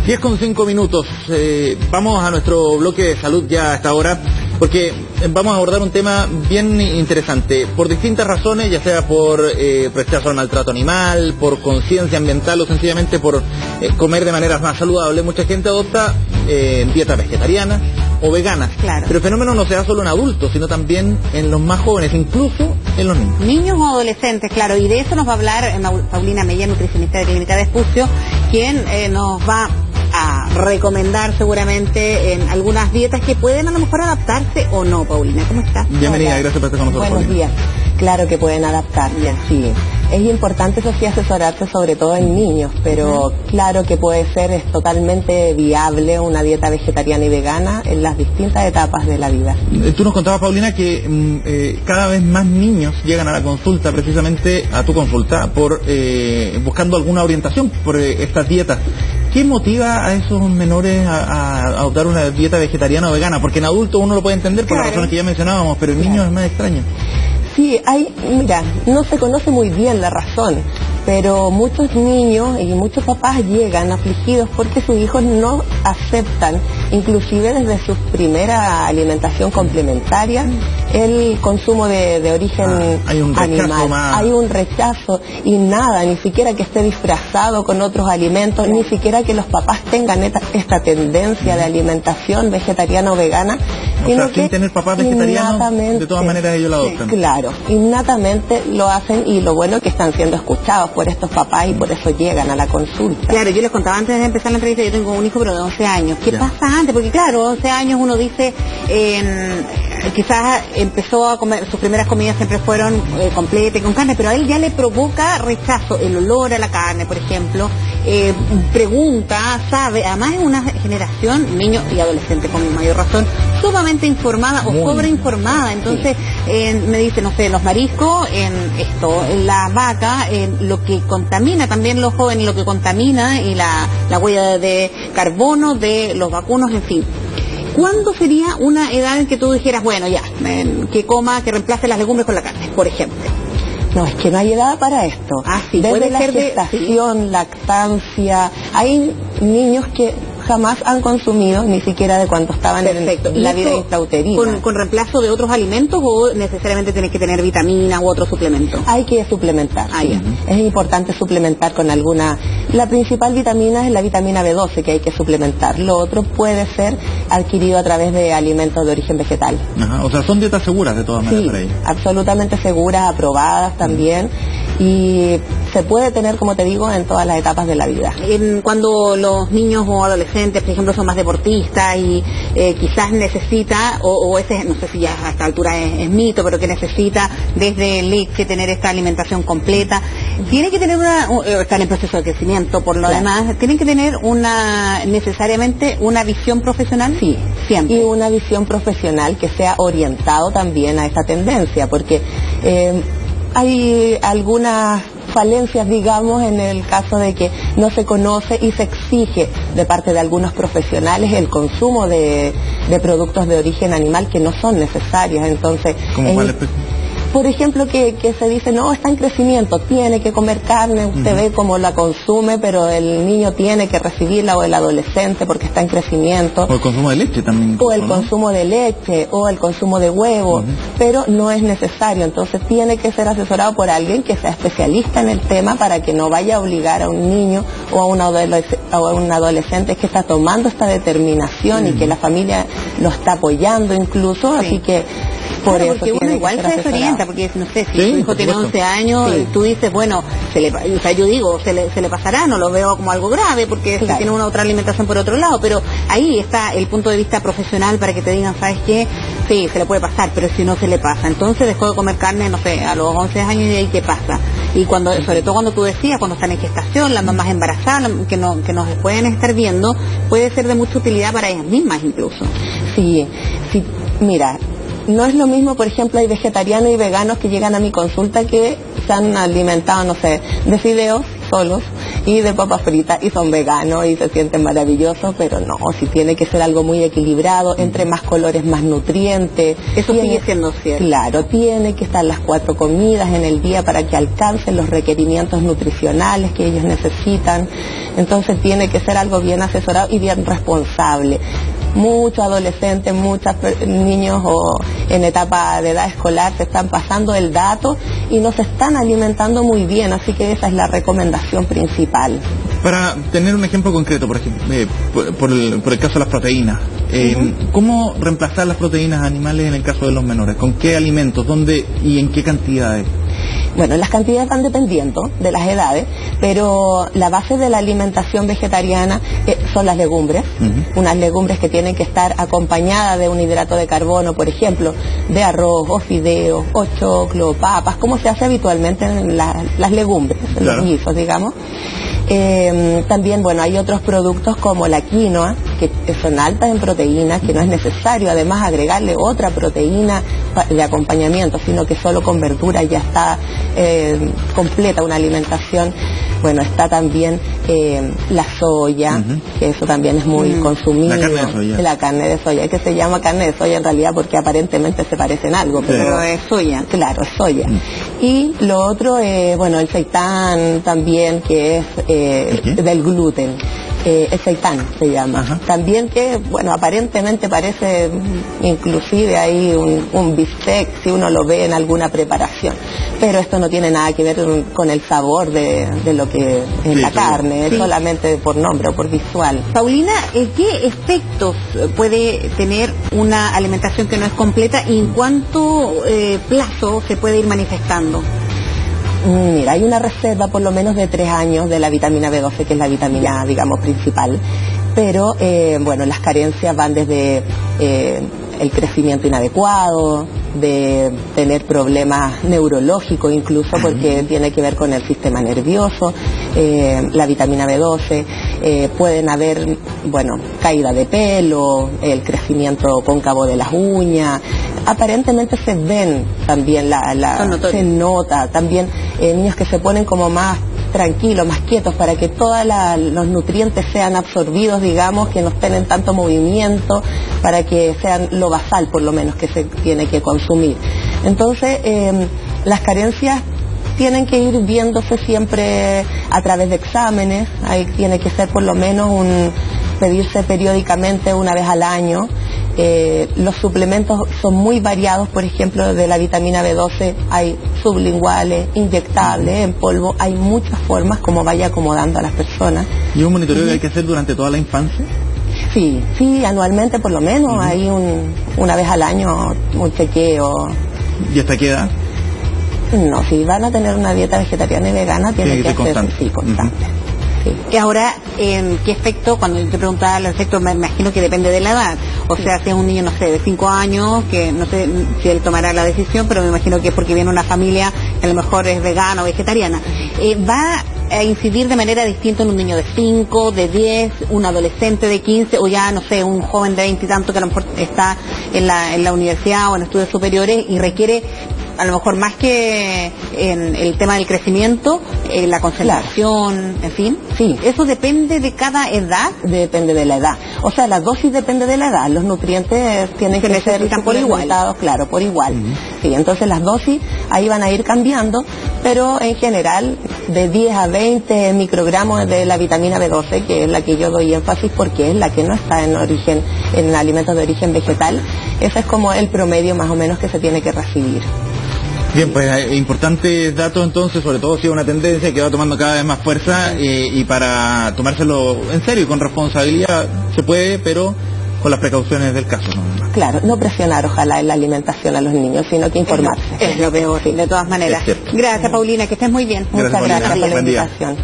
10:05. Vamos a nuestro bloque de salud ya a esta hora, porque vamos a abordar un tema bien interesante, por distintas razones, ya sea por rechazo al maltrato animal, por conciencia ambiental o sencillamente por comer de manera más saludable. Mucha gente adopta dietas vegetarianas o veganas, claro. Pero el fenómeno no se da solo en adultos, sino también en los más jóvenes, incluso en los niños. Niños o adolescentes, claro, y de eso nos va a hablar Paulina Meyer, nutricionista de Clínica Vespucio, quien nos va a recomendar seguramente en algunas dietas que pueden a lo mejor adaptarse o no. Paulina, ¿cómo estás? Bienvenida, Hola. Gracias por estar con nosotros. Buenos Paulina. días. Claro que pueden adaptarse, sí. Es importante, eso sí, asesorarse sobre todo en niños, pero claro que puede ser, es totalmente viable una dieta vegetariana y vegana en las distintas etapas de la vida. Tú nos contabas, Paulina, que cada vez más niños llegan a la consulta, precisamente a tu consulta, por buscando alguna orientación por estas dietas. ¿Qué motiva a esos menores a adoptar una dieta vegetariana o vegana? Porque en adultos uno lo puede entender por las razones que ya mencionábamos, pero en niños es más extraño. Sí, mira, no se conoce muy bien la razón, pero muchos niños y muchos papás llegan afligidos porque sus hijos no aceptan, inclusive desde su primera alimentación complementaria, el consumo de origen hay un animal. Más... Hay un rechazo y nada, ni siquiera que esté disfrazado con otros alimentos, ni siquiera que los papás tengan esta tendencia de alimentación vegetariana o vegana. O sea, sin tener papás vegetarianos, de todas maneras ellos lo adoptan. Sí, claro, innatamente lo hacen, y lo bueno es que están siendo escuchados por estos papás y por eso llegan a la consulta. Claro, yo les contaba antes de empezar la entrevista, yo tengo un hijo pero de 11 años. ¿Qué pasa antes? Porque claro, 11 años uno dice, quizás empezó a comer, sus primeras comidas siempre fueron completas y con carne, pero a él ya le provoca rechazo el olor a la carne, por ejemplo. Pregunta, sabe, además es una generación, niños y adolescentes con mayor razón, sumamente informada o sobreinformada. Entonces me dice, no sé, los mariscos, la vaca, lo que contamina también los jóvenes, lo que contamina y la huella de carbono de los vacunos, en fin. ¿Cuándo sería una edad en que tú dijeras, bueno, ya, que reemplace las legumbres con la carne, por ejemplo? No, es que no hay edad para esto. Sí, desde la gestación, lactancia, hay niños que jamás han consumido ni siquiera de cuando estaban en la vida intrauterina. ¿Con reemplazo de otros alimentos o necesariamente tenés que tener vitaminas u otro suplemento? Hay que suplementar, sí. Es importante suplementar con alguna... La principal vitamina es la vitamina B12 que hay que suplementar. Lo otro puede ser adquirido a través de alimentos de origen vegetal. Ajá, o sea, son dietas seguras de todas maneras para ellos. Absolutamente seguras, aprobadas también. Y se puede tener, como te digo, en todas las etapas de la vida. Cuando los niños o adolescentes, por ejemplo, son más deportistas y quizás necesita, o ese, no sé si ya a esta altura es mito, pero que necesita desde leche tener esta alimentación completa, tiene que tener están en proceso de crecimiento por lo demás, tienen que tener necesariamente una visión profesional. Sí, siempre. Y una visión profesional que sea orientado también a esta tendencia, porque hay algunas falencias, digamos, en el caso de que no se conoce y se exige de parte de algunos profesionales el consumo de productos de origen animal que no son necesarios. Entonces, por ejemplo, que se dice, no, está en crecimiento, tiene que comer carne, usted ve cómo la consume, pero el niño tiene que recibirla, o el adolescente, porque está en crecimiento. O el consumo de leche también. O el consumo de leche, o el consumo de huevo, pero no es necesario. Entonces tiene que ser asesorado por alguien que sea especialista en el tema, para que no vaya a obligar a un niño o a un adolescente que está tomando esta determinación y que la familia lo está apoyando incluso, así que... Porque uno igual se desorienta, porque no sé, si tu hijo tiene 11 años, tú dices, bueno, yo digo, se le pasará, no lo veo como algo grave, porque si tiene una otra alimentación por otro lado, pero ahí está el punto de vista profesional para que te digan, ¿sabes qué? Sí, se le puede pasar, pero si no se le pasa, entonces dejó de comer carne, no sé, a los 11 años, y ahí qué pasa. Y sobre todo cuando tú decías, cuando están en gestación, las mamás embarazadas, que nos pueden estar viendo, puede ser de mucha utilidad para ellas mismas incluso. Sí, mira, no es lo mismo, por ejemplo, hay vegetarianos y veganos que llegan a mi consulta que se han alimentado, no sé, de fideos solos, y de papas fritas y son veganos y se sienten maravillosos, pero no, si tiene que ser algo muy equilibrado, entre más colores más nutrientes. Eso sigue siendo cierto. Claro, tiene que estar las 4 comidas en el día para que alcancen los requerimientos nutricionales que ellos necesitan. Entonces tiene que ser algo bien asesorado y bien responsable. Muchos adolescentes, muchos niños o en etapa de edad escolar se están pasando el dato y no se están alimentando muy bien, así que esa es la recomendación principal. Para tener un ejemplo concreto, por ejemplo, por el caso de las proteínas, ¿cómo reemplazar las proteínas animales en el caso de los menores? ¿Con qué alimentos? ¿Dónde y en qué cantidades? Bueno, las cantidades van dependiendo de las edades, pero la base de la alimentación vegetariana son las legumbres, unas legumbres que tienen que estar acompañadas de un hidrato de carbono, por ejemplo, de arroz o fideos o choclo o papas, como se hace habitualmente en las legumbres, en los guisos, digamos. También, bueno, hay otros productos como la quinoa, que son altas en proteínas, que no es necesario además agregarle otra proteína de acompañamiento, sino que solo con verdura ya está completa una alimentación. Bueno, está también la soya, que eso también es muy consumido. La carne de soya. La carne de soya, que se llama carne de soya en realidad porque aparentemente se parecen algo, pero es soya. Claro, es soya. Y lo otro, bueno, el seitán también, que es del gluten. El seitán se llama. También que, bueno, aparentemente parece inclusive ahí un bistec si uno lo ve en alguna preparación. Pero esto no tiene nada que ver con el sabor de lo que es la carne, es solamente por nombre o por visual. Paulina, ¿qué efectos puede tener una alimentación que no es completa y en cuánto plazo se puede ir manifestando? Mira, hay una reserva por lo menos de 3 años de la vitamina B12, que es la vitamina, digamos, principal, pero, bueno, las carencias van desde el crecimiento inadecuado, de tener problemas neurológicos incluso, porque tiene que ver con el sistema nervioso, la vitamina B12, pueden haber, bueno, caída de pelo, el crecimiento cóncavo de las uñas. Aparentemente se ven también, se nota también niños que se ponen como más tranquilos, más quietos, para que todos los nutrientes sean absorbidos, digamos, que no estén en tanto movimiento, para que sean lo basal por lo menos que se tiene que consumir. Entonces, las carencias tienen que ir viéndose siempre a través de exámenes, ahí tiene que ser por lo menos pedirse periódicamente una vez al año. Los suplementos son muy variados, por ejemplo, de la vitamina B12 hay sublinguales, inyectables, en polvo, hay muchas formas como vaya acomodando a las personas. ¿Y un monitoreo que hay que hacer durante toda la infancia? Sí, anualmente por lo menos hay una vez al año un chequeo. ¿Y hasta qué edad? No, si van a tener una dieta vegetariana y vegana, tiene que ser constante. Y ahora, ¿qué efecto? Cuando yo te preguntaba los efectos, me imagino que depende de la edad. O sea, si es un niño, no sé, de 5 años, que no sé si él tomará la decisión, pero me imagino que es porque viene una familia que a lo mejor es vegana o vegetariana. ¿Va a incidir de manera distinta en un niño de 5, de 10, un adolescente de 15 o ya, no sé, un joven de 20 y tanto que a lo mejor está en la universidad o en estudios superiores y requiere a lo mejor más que en el tema del crecimiento, la concentración, en fin? Sí. ¿Eso depende de cada edad? Depende de la edad. O sea, la dosis depende de la edad. Los nutrientes tienen que ser por igual. Claro, por igual. Sí, entonces las dosis ahí van a ir cambiando, pero en general de 10 a 20 microgramos de la vitamina B12, que es la que yo doy énfasis porque es la que no está en alimentos de origen vegetal. Ese es como el promedio más o menos que se tiene que recibir. Bien, pues importantes datos entonces, sobre todo si es una tendencia que va tomando cada vez más fuerza y para tomárselo en serio y con responsabilidad se puede, pero con las precauciones del caso, ¿no? Claro, no presionar ojalá en la alimentación a los niños, sino que informarse. Es lo peor, de todas maneras. Gracias, Paulina, que estés muy bien. Muchas gracias por la invitación.